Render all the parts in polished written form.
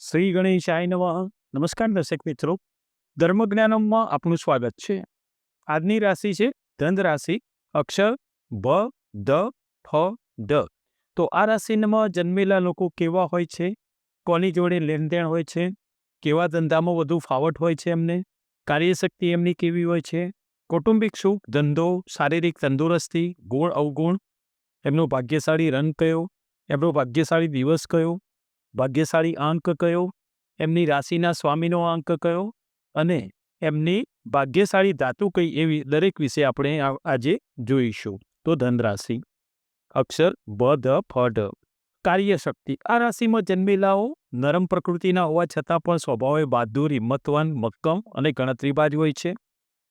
શ્રી ગણેશાય નમઃ. નમસ્કાર દર્શક મિત્રો, ધર્મજ્ઞાનમમાં આપનું સ્વાગત છે. આજની રાશિ છે ધન રાશિ, અક્ષર ભ, ધ, ફ, ડ. તો આ રાશિમાં જન્મેલા લોકો કેવા હોય છે, કોની જોડે લેણદેણ હોય છે, કેવા ધંધામાં વધુ ફાવટ હોય છે, એમને કાર્યશક્તિ એમની કેવી હોય છે, કૌટુંબિક સુખ, ધંધો, શારીરિક તંદુરસ્તી, ગુણ અવગુણ, એમનો ભાગ્યશાળી રંગ કયો, એમનો ભાગ્યશાળી દિવસ કયો, ભાગ્યશાળી અંક કયો, એમની રાશિના સ્વામીનો અંક કયો અને એમની ભાગ્યશાળી ધાતુ કઈ, એવી દરેક વિશે આપણે આજે જોઈશું. તો ધન રાશિ, અક્ષર બ, ધ, ફ, ઢ. કાર્યશક્તિ, આ રાશિમાં જન્મેલાઓ નરમ પ્રકૃતિના હોવા છતાં પણ સ્વભાવે બહાદુર, હિંમતવાન, મક્કમ અને ગણતરીબાજ હોય છે.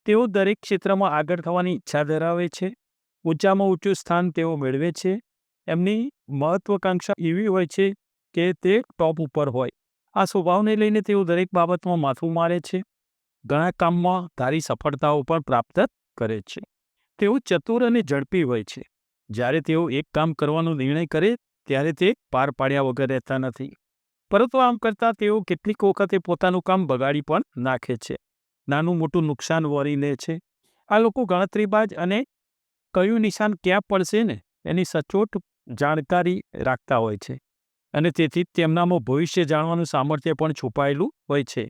તેઓ દરેક ક્ષેત્રમાં આગળ થવાની ઈચ્છા ધરાવે છે. ઊંચામાં ઊંચું સ્થાન તેઓ મેળવે છે. એમની મહત્વાકાંક્ષા એવી હોય છે કે તે ટોપ ઉપર હોય. આ સ્વભાવને લઈને તેઓ દરેક બાબતમાં માથું મારે છે. ઘણા કામમાં ધારી સફળતાઓ પણ પ્રાપ્ત કરે છે. તેઓ ચતુર અને ઝડપી હોય છે. જ્યારે તેઓ એક કામ કરવાનો નિર્ણય કરે ત્યારે તે પાર પાડ્યા વગર રહેતા નથી, પરંતુ આમ કરતાં તેઓ કેટલીક વખતે પોતાનું કામ બગાડી પણ નાખે છે, નાનું મોટું નુકસાન વરી લે છે. આ લોકો ગણતરીબાજ અને કયું નિશાન ક્યાં પડશે ને એની સચોટ જાણકારી રાખતા હોય છે અને તેથી તેમનામાં ભવિષ્ય જાણવાનું સામર્થ્ય પણ છુપાયેલું હોય છે.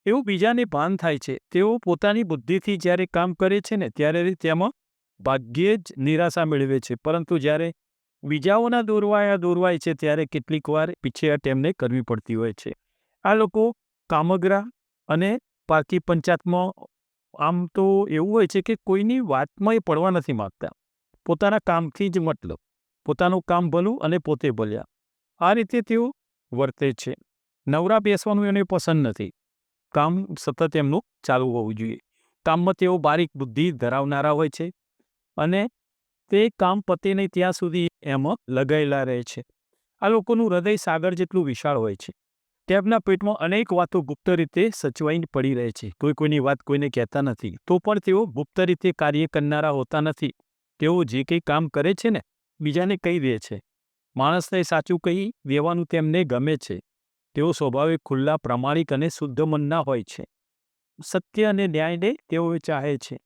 એવું બીજાને ભાન થાય છે. તેઓ પોતાની બુદ્ધિથી જ્યારે કામ કરે છે ને ત્યારે તેમાં ભાગ્યે જ નિરાશા મેળવે છે, પરંતુ જ્યારે બીજાઓના દોરવાય છે ત્યારે કેટલીક વાર પીછેહટ એમને કરવી પડતી હોય છે. આ લોકો કામગ્રા અને પારકી પંચાયતમાં આમ તો એવું હોય છે કે કોઈની વાતમાં એ પડવા નથી માગતા. પોતાના કામથી જ મતલબ, પોતાનું કામ ભલું અને પોતે ભલ્યા, આ રીતે તેઓ વર્તે છે. નવરા બેસવાનું એને પસંદ નથી. કામ સતત એમનું ચાલુ હોવું જોઈએ. કામમાં તેઓ બારીક બુદ્ધિ ધરાવનારા હોય છે અને તે કામ પતે નહીં ત્યાં સુધી એમાં લગાયેલા રહે છે. આ લોકોનું હૃદય સાગર જેટલું વિશાળ હોય છે. તેમના પેટમાં અનેક વાતો ગુપ્ત રીતે સચવાઈને પડી રહે છે. કોઈની વાત કોઈને કહેતા નથી, તો પણ તેઓ ગુપ્ત રીતે કાર્ય કરનારા હોતા નથી. તેઓ જે કંઈ કામ કરે છે ને બીજાને કહી દે છે. માણસને સાચું કહી દેવાનું તેમને ગમે છે. તેઓ સ્વભાવે ખુલ્લા, પ્રામાણિક અને શુદ્ધ મનના હોય છે. સત્ય અને ન્યાયને તેઓ ચાહે છે.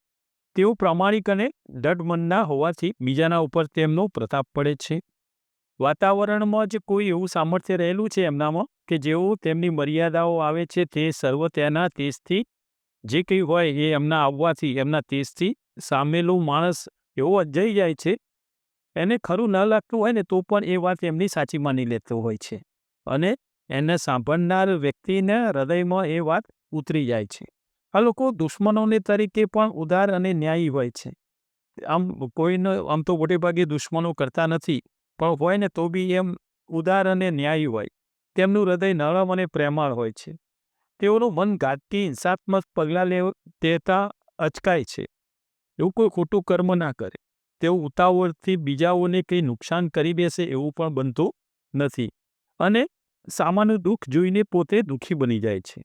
તેઓ પ્રામાણિક અને દૃઢ મનના હોવાથી બીજાના ઉપર તેમનો પ્રતાપ પડે છે. વાતાવરણમાં જ કોઈ એવું સામર્થ્ય રહેલું છે એમનામાં કે જેઓ તેમની મર્યાદાઓ આવે છે તે સર્વ તેના તેજથી, જે કંઈ હોય એ એમના આવવાથી, એમના તેજથી સામેલું માણસ એવો અજાઈ જાય છે. એને ખરું ન લાગતું હોય ને તો પણ એ વાત એમની સાચી માની લેતો હોય છે અને એને સાંભળનાર વ્યક્તિને હૃદયમાં એ વાત ઉતરી જાય છે. આ લોકો દુશ્મનોને તરીકે પણ ઉદાર અને ન્યાયી હોય છે. આમ તો મોટે ભાગે દુશ્મનો કરતા નથી, પણ હોય ને તો બી એમ ઉદાર અને ન્યાયી હોય. તેમનું હૃદય નરમ અને પ્રેમાળ હોય છે. તેઓનું મન ઘાતકી હિંસાત્મક પગલાં લેતા અચકાય છે. એવું કોઈ ખોટું કર્મ ના કરે. તેઓ ઉતાવળથી બીજાઓને કંઈ નુકસાન કરી બેસે એવું પણ બનતું નથી અને સામાન્ય દુઃખ જોઈને પોતે દુઃખી બની જાય છે.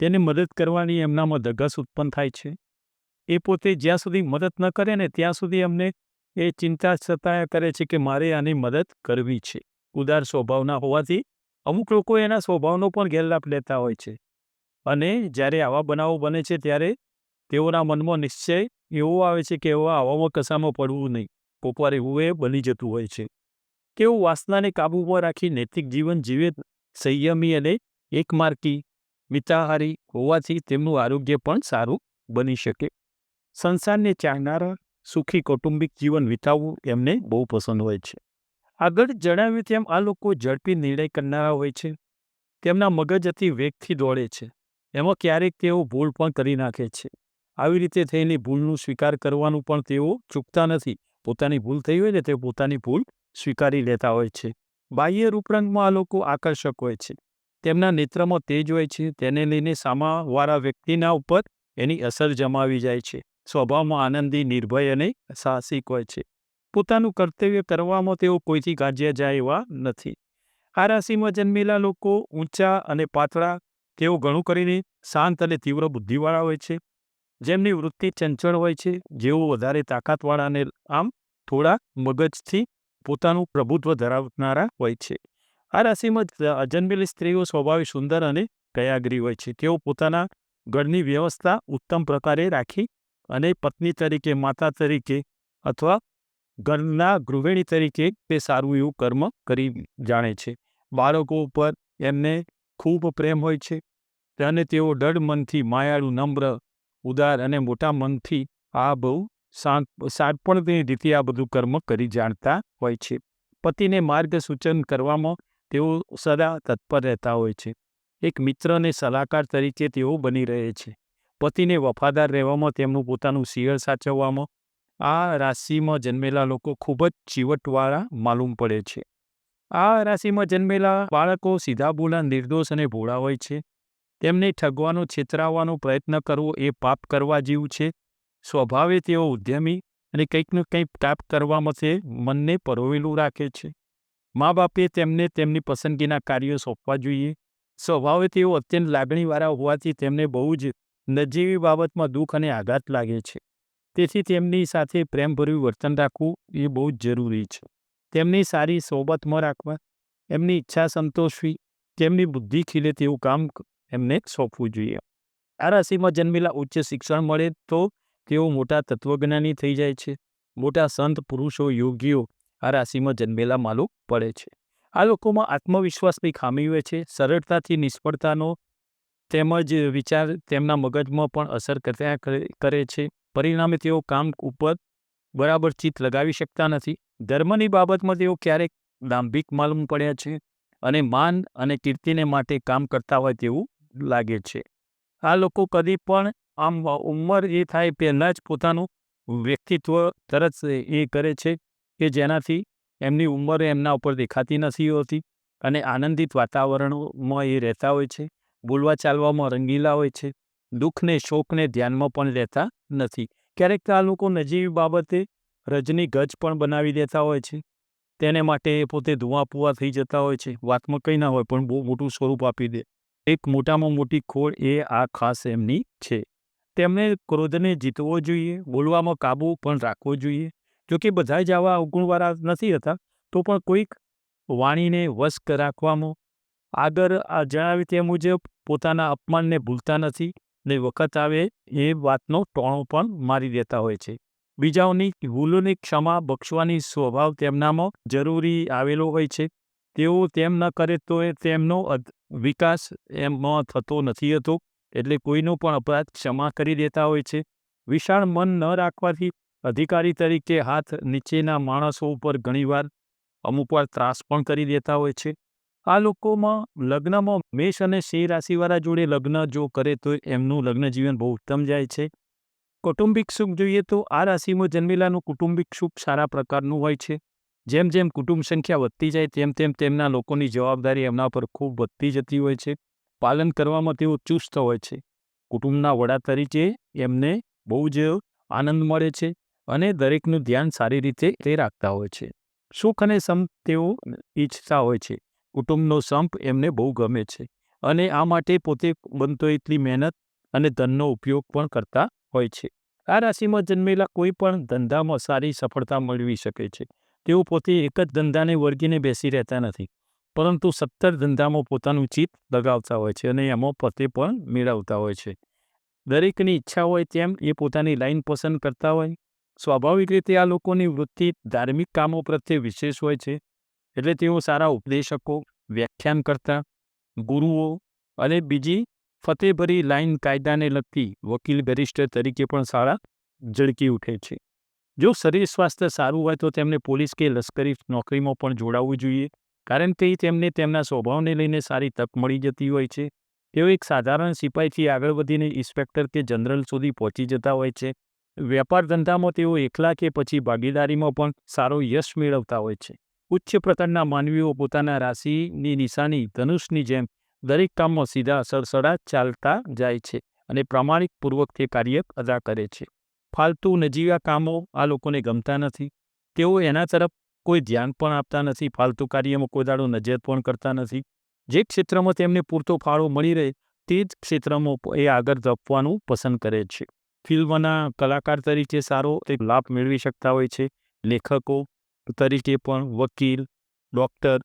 તેને મદદ કરવાની એમનામાં ધગશ ઉત્પન્ન થાય છે. એ પોતે જ્યાં સુધી મદદ ન કરે ને ત્યાં સુધી એમને એ ચિંતા સતાયા કરે છે કે મારે આની મદદ કરવી છે. ઉદાર સ્વભાવના હોવાથી અમુક લોકો એના સ્વભાવનો પણ ગેરલાભ લેતા હોય છે અને જ્યારે આવા બનાવો બને છે ત્યારે તેઓના મનમાં નિશ્ચય એવો આવે છે કે આવામાં કશામાં પડવું નહીં. કોકવાર એવું એ બની જતું હોય છે. તેઓ વાસનાને કાબૂમાં રાખી નૈતિક જીવન જીવે, સંયમી અને એકમાર્ગી મિતાહારી હોવાથી તેમનું આરોગ્ય પણ સારું બની શકે. સંસારને ચાહનારા, સુખી કૌટુંબિક જીવન વિતાવવું એમને બહુ પસંદ હોય છે. આગળ જણાવ્યું તેમ આ લોકો ઝડપી નિર્ણય કરનારા હોય છે. તેમના મગજ અતિ વેગથી દોડે છે. એમાં ક્યારેક તેઓ ભૂલ પણ કરી નાખે છે. આવી રીતે થયેલી ભૂલનું સ્વીકાર કરવાનું પણ તેઓ ચૂકતા નથી. પોતાની ભૂલ થઈ હોય ને તે પોતાની ભૂલ સ્વીકારી લેતા હોય છે. બાહ્ય રૂપરંગમાં આ લોકો આકર્ષક હોય છે. તેમના નેત્રમાં તેજ હોય છે. તેને લઈને સામાવાળા વ્યક્તિના ઉપર એની અસર જમાવી જાય છે. સ્વભાવમાં આનંદી, નિર્ભય અને સાહસિક હોય છે. પોતાનું કર્તવ્ય કરવામાં તેઓ કોઈથી ગાંજ્યા જાય એવા નથી. આ રાશિમાં જન્મેલા લોકો ઊંચા અને પાતળા, તેઓ ઘણું કરીને શાંત અને તીવ્ર બુદ્ધિવાળા હોય છે. જેમની વૃત્તિ ચંચળ હોય છે. જેઓ વધારે તાકાતવાળા અને આમ થોડા મગજથી પોતાનું પ્રભુત્વ ધરાવનારા હોય છે. આ રાશિમાં જન્મેલી સ્ત્રીઓ સ્વભાવે સુંદર અને દયાગ્રી હોય છે. તેઓ પોતાના ઘરની વ્યવસ્થા ઉત્તમ પ્રકારે રાખી અને પત્ની તરીકે, માતા તરીકે અથવા ઘરના ગૃહિણી તરીકે તે સારું એવું કર્મ કરી જાણે છે. બાળકો ઉપર એમને ખૂબ પ્રેમ હોય છે અને તેઓ દૃઢ મનથી માયાળુ, નમ્ર, ઉદાર અને મોટા મનથી આ બહુ શાણપણની રીતે આ બધું કર્મ કરી જાણતા હોય છે. પતિને માર્ગસૂચન કરવામાં તેઓ સદા તત્પર રહેતા હોય છે. એક મિત્ર અને સલાહકાર તરીકે તેઓ બની રહે છે. પતિને વફાદાર રહેવામાં, તેમનું પોતાનું શિયળ સાચવવામાં આ રાશિમાં જન્મેલા લોકો ખૂબ જ ચીવટવાળા માલુમ પડે છે. આ રાશિમાં જન્મેલા બાળકો સીધાબોળા, નિર્દોષ અને ભોળા હોય છે. તેમને ઠગવાનો, છેતરાવવાનો પ્રયત્ન કરવો એ પાપ કરવા જેવું છે. સ્વભાવે તેઓ ઉદ્યમી અને કંઈક ને કંઈક પ્રાપ્ત કરવા માટે મનને પરોવેલું રાખે છે. મા બાપે તેમને તેમની પસંદગીના કાર્યો સોંપવા જોઈએ. સ્વભાવે તેઓ અત્યંત લાગણીવાળા હોવાથી તેમને બહુ જ નજીવી બાબતમાં દુઃખ અને આઘાત લાગે છે. તેથી તેમની સાથે પ્રેમભર્યું વર્તન રાખવું એ બહુ જ જરૂરી છે. તેમની સારી સોબતમાં રાખવા, એમની ઈચ્છા સંતોષવી, તેમની બુદ્ધિ ખીલે તેવું કામ એમને સોંપવું જોઈએ. આ રાશિમાં જન્મેલા ઉચ્ચ શિક્ષણ મળે તો તેઓ મોટા તત્વજ્ઞાની થઈ જાય છે. મોટા સંત, પુરુષો, યોગીઓ આ રાશિમાં જન્મેલા માલુમ પડે છે. આ લોકોમાં આત્મવિશ્વાસની ખામી હોય છે. સરળતાથી નિષ્ફળતાનો તેમજ વિચાર તેમના મગજમાં પણ અસર કરે છે. પરિણામે તેઓ કામ ઉપર બરાબર ચિત્ત લગાવી શકતા નથી. ધર્મની બાબતમાં તેઓ ક્યારેક દાંભિક માલુમ પડ્યા છે અને માન અને કીર્તિને માટે કામ કરતા હોય તેવું લાગે છે. આ લોકો કદી પણ આમ ઉંમર એ થાય પહેલાં જ પોતાનું વ્યક્તિત્વ તરત એ કરે છે કે જેનાથી એમની ઉંમર એમના ઉપર દેખાતી નથી હોતી અને આનંદિત વાતાવરણમાં એ રહેતા હોય છે. બોલવા ચાલવામાં રંગીલા હોય છે. દુઃખને, શોકને ધ્યાનમાં પણ લેતા નથી. ક્યારેક આ લોકો નજીવી બાબતે રજની ગજ પણ બનાવી દેતા હોય છે. તેને માટે પોતે ધુઆપુઆ થઈ જતા હોય છે. વાતમાં કંઈ ના હોય પણ બહુ મોટું સ્વરૂપ આપી દે. એક મોટામાં મોટી ખોળ એ આ ખાસ એમની છે. તેમને ક્રોધને જીતવો જોઈએ, બોલવામાં કાબુ પણ રાખવો જોઈએ. જોકે બધા જ આવા અવગુણવાળા નથી હતા, તો પણ કોઈક વાણીને વશ રાખવામાં, આગળ જણાવ્યું તે મુજબ પોતાના અપમાનને ભૂલતા નથી ને વખત આવે એ વાતનો ટોણો પણ મારી દેતા હોય છે. બીજાઓની ભૂલોની ક્ષમા બક્ષવાની સ્વભાવ તેમનામાં જરૂરી આવેલો હોય છે. તેઓ તેમ ન કરે તો તેમનો વિકાસ એમાં થતો નથી હતો. એટલે કોઈનો પણ અપરાધ ક્ષમા કરી દેતા હોય છે. વિશાળ મન ન રાખવાથી અધિકારી તરીકે હાથ નીચેના માણસો ઉપર ઘણીવાર અમુકવાર ત્રાસ પણ કરી દેતા હોય છે. આ લોકોમાં લગ્નમાં મેષ અને સિંહ રાશિવાળા જોડે લગ્ન જો કરે તો એમનું લગ્ન જીવન બહુ ઉત્તમ જાય છે. કૌટુંબિક સુખ જોઈએ તો આ રાશિમાં જન્મેલાનું કૌટુંબિક સુખ સારા પ્રકારનું હોય છે. જેમ જેમ કુટુંબ સંખ્યા વધતી જાય તેમ તેમ તેમના લોકોની જવાબદારી એમના પર ખૂબ વધતી જતી હોય છે. પાલન કરવામાં તેઓ ચુસ્ત હોય છે. કુટુંબના વડા તરીકે એમને બહુ જ આનંદ મળે છે અને દરેકનું ધ્યાન સારી રીતે તે રાખતા હોય છે. સુખ અને સંપ તેઓ ઈચ્છતા હોય છે. કુટુંબનો સંપ એમને બહુ ગમે છે અને આ માટે પોતે બનતો એટલી મહેનત અને ધનનો ઉપયોગ પણ કરતા હોય છે. આ રાશિમાં જન્મેલા કોઈ પણ ધંધામાં સારી સફળતા મેળવી શકે છે. તેઓ પોતે એક જ ધંધાને વળગીને બેસી રહેતા નથી, પરંતુ 17 ધંધામાં પોતાનું ચિત્ત લગાવતા હોય છે અને એમાં પોતે પણ મેળવતા હોય છે. દરેકની ઈચ્છા હોય તેમ એ પોતાની લાઈન પસંદ કરતા હોય. સ્વાભાવિક રીતે આ લોકોની વૃત્તિ ધાર્મિક કામો પ્રત્યે વિશેષ હોય છે. એટલે તેઓ સારા ઉપદેશકો, વ્યાખ્યાનકર્તા, ગુરુઓ અને બીજી ફતેભરી લાઈન કાયદાને લગતી વકીલ, બેરિસ્ટર તરીકે પણ સારા ઝળકી ઉઠે છે. જો શરીર સ્વાસ્થ્ય સારું હોય તો તેમને પોલીસ કે લશ્કરી નોકરીમાં પણ જોડાવવું જોઈએ, કારણ કે તેમને તેમના સ્વભાવને લઈને સારી તક મળી જતી હોય છે. તેઓ એક સાધારણ સિપાહીથી આગળ વધીને ઇન્સ્પેક્ટર કે જનરલ સુધી પહોંચી જતા હોય છે. વેપાર ધંધામાં તેઓ એકલા કે પછી ભાગીદારીમાં પણ સારો યશ મેળવતા હોય છે. ઉચ્ચ પ્રકારના માનવીઓ પોતાના રાશિની નિશાની ધનુષની જેમ દરેક કામમાં સીધા સડસડા ચાલતા જાય છે અને પ્રામાણિકપૂર્વક તે કાર્ય અદા કરે છે. ફાલતુ નજીવા કામો આ લોકોને ગમતા નથી. તેઓ એના તરફ કોઈ ધ્યાન પણ આપતા નથી. ફાલતુ કાર્યમાં કોઈ દાડો નજર પણ કરતા નથી. જે ક્ષેત્રમાં તેમને પૂરતો ફાળો મળી રહે તે જ ક્ષેત્રમાં એ આગળ ધપવાનું પસંદ કરે છે. ફિલ્મના કલાકાર તરીકે સારો એક લાભ મેળવી શકતા હોય છે. લેખકો તરીકે પણ, વકીલ, ડૉક્ટર,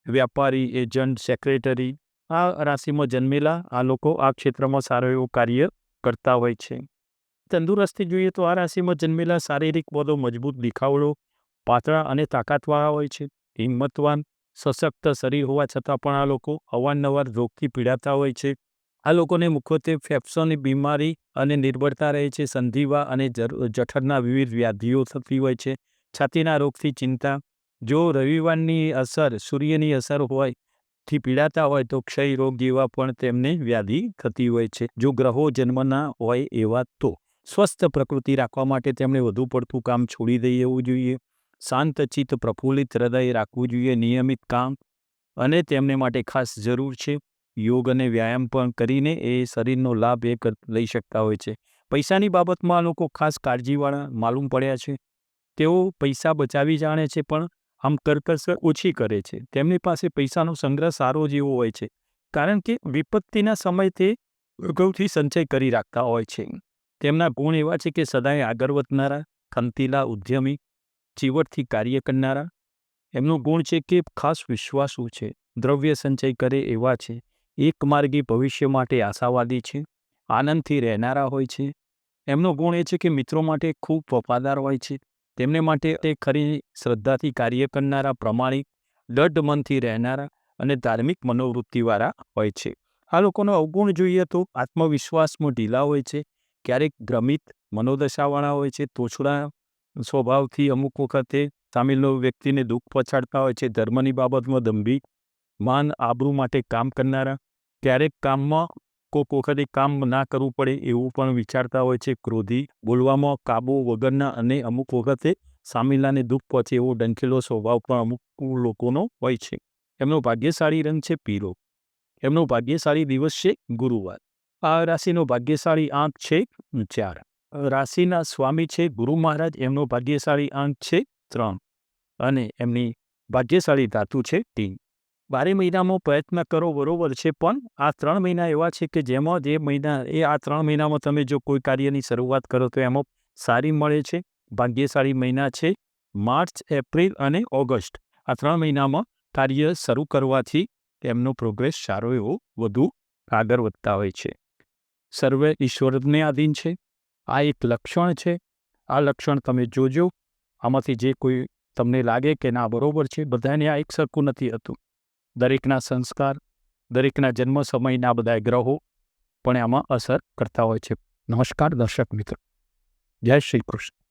વ્યાપારી, એજન્ટ, સેક્રેટરી, આ રાશિમાં જન્મેલા આ લોકો આ ક્ષેત્રમાં સારું એવું કાર્ય કરતા હોય છે. તંદુરસ્તી જોઈએ તો આ રાશિમાં જન્મેલા શારીરિક બધો મજબૂત, દેખાવડો, પાતળા અને તાકાતવાળા હોય છે. હિંમતવાન, સશક્ત શરીર હોવા છતાં પણ આ લોકો અવારનવાર રોગથી પીડાતા હોય છે. આ લોકોને મુખ્યત્વે ફેફસાંની બીમારી અને નિર્બળતા રહે છે. સંધિવા અને જઠરના વિવિધ વ્યાધિઓ થતી હોય છે. છાતીના રોગથી ચિંતા. જો રવિવારની અસર, સૂર્યની અસર હોય થી પીડાતા હોય તો ક્ષય રોગ જેવા પણ તેમને વ્યાધિ થતી હોય છે. જો ગ્રહો જન્મના હોય એવા તો સ્વસ્થ પ્રકૃતિ રાખવા માટે તેમણે વધુ પડતું કામ છોડી દેવું જોઈએ. શાંત ચિત્ત, પ્રફુલ્લિત હૃદય રાખવું જોઈએ. નિયમિત કામ અને તેમને માટે ખાસ જરૂર છે. યોગ અને વ્યાયામ પણ કરીને એ શરીરનો લાભ લઈ શકતા હોય છે. પૈસાની બાબતમાં આ લોકો ખાસ કાળજીવાળા માલુમ પડ્યા છે. તેઓ પૈસા બચાવી જાણે છે પણ આમ કરકસર ઓછી કરે છે. તેમની પાસે પૈસાનો સંગ્રહ સારો જેવો હોય છે કારણ કે વિપત્તિના સમય તે અગાઉથી સંચય કરી રાખતા હોય છે. તેમના ગુણ એવા છે કે સદાય આગળ વધનારા, ખંતીલા, ઉદ્યમી, ચીવટથી કાર્ય કરનારા. એમનો ગુણ છે કે ખાસ વિશ્વાસુ છે, દ્રવ્ય સંચય કરે એવા છે, એકમાર્ગી, ભવિષ્ય માટે આશાવાદી છે, આનંદથી રહેનારા હોય છે. એમનો ગુણ એ છે કે મિત્રો માટે ખૂબ વફાદાર હોય છે. તેમને માટે તે ખરી શ્રદ્ધાથી કાર્ય કરનારા, પ્રમાણિક, દઢ મનથી રહેનારા અને ધાર્મિક મનોવૃત્તિવાળા હોય છે. આ લોકોનો અવગુણ જોઈએ તો આત્મવિશ્વાસમાં ઢીલા હોય છે, ક્યારેક ભ્રમિત મનોદશાવાળા હોય છે, તોછડા સ્વભાવથી અમુક વખતે સામેલ વ્યક્તિને દુઃખ પહોંચાડતા હોય છે. ધર્મની બાબતમાં દંભી, માન આબરૂ માટે કામ કરનારા, ક્યારેક કામમાં કોઈક વખતે કામ ના કરવું પડે એવું પણ વિચારતા હોય છે. ક્રોધી, બોલવામાં કાબુ વગરના અને અમુક વખતે સામેલાને દુઃખ પહોંચે એવો ડંખેલો સ્વભાવ પણ અમુક લોકોનો હોય છે. એમનો ભાગ્યશાળી રંગ છે પીળો. એમનો ભાગ્યશાળી દિવસ છે ગુરુવાર. આ રાશિનો ભાગ્યશાળી આંક છે 4. રાશિના સ્વામી છે ગુરુ મહારાજ. એમનો ભાગ્યશાળી આંક છે 3 અને એમની ભાગ્યશાળી ધાતુ છે ટીન. 12 મહિનામાં પ્રયત્ન કરો બરોબર છે પણ આ 3 મહિના એવા છે કે જેમાં આ 3 મહિનામાં તમે જો કોઈ કાર્યની શરૂઆત કરો તો એમાં સારી મળે છે. ભાગ્યશાળી મહિના છે માર્ચ, એપ્રિલ અને ઓગસ્ટ. આ 3 મહિનામાં કાર્ય શરૂ કરવાથી એમનો પ્રોગ્રેસ સારો એવો વધુ આગળ વધતા હોય છે. સર્વે ઈશ્વરને આધીન છે. આ એક લક્ષણ છે. આ લક્ષણ તમે જોજો. આમાંથી જે કોઈ તમને લાગે કે ના બરોબર છે, બધાને આ એક સરખું નથી હતું. દરેકના સંસ્કાર, દરેકના જન્મ સમયના બધા ગ્રહો પણ આમાં અસર કરતા હોય છે. નમસ્કાર દર્શક મિત્રો. જય શ્રી કૃષ્ણ.